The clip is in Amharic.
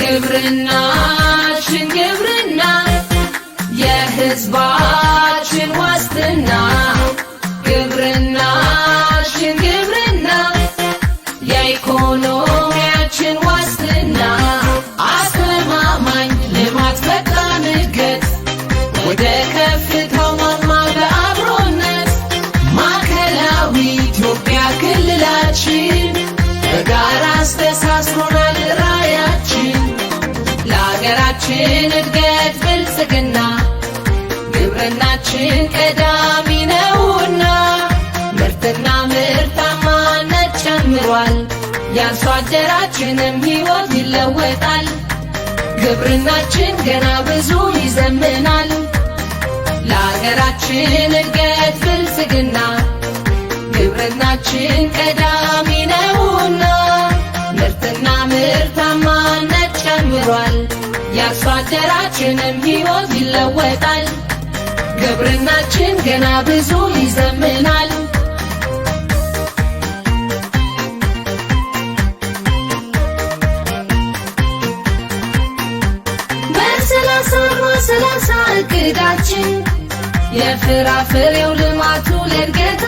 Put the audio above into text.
ግብርናችን ግብርና የሕዝባችን ዋስትና ግብርናችን ግብርና የኢኮኖሚያችን ዋስትና አስተማማኝ ልማት ፈጣን እድገት ወደ ከፍታው ማማ በአብሮነት ማዕከላዊ ኢትዮጵያ ክልላችን በጋራ አስተሳስሮናል ራዕያችን ለአገራችን እድገት ብልጽግና ግብርናችን ቀዳሚ ነውና ምርትና ምርታማነት ጨምሯል የአርሶ አደራችንም ሕይወት ይለወጣል ግብርናችን ገና ብዙ ይዘምናል ለአገራችን እድገት ብልጽግና ግብርናችን ቀዳሚ ነውና ምርትና ምርታማነት ጨምሯል የአርሶ አደራችንም ሕይወት ይለወጣል ግብርናችን ገና ብዙ ይዘምናል በ30/30 እቅዳችን የፍራፍሬው ልማቱ ለእድገት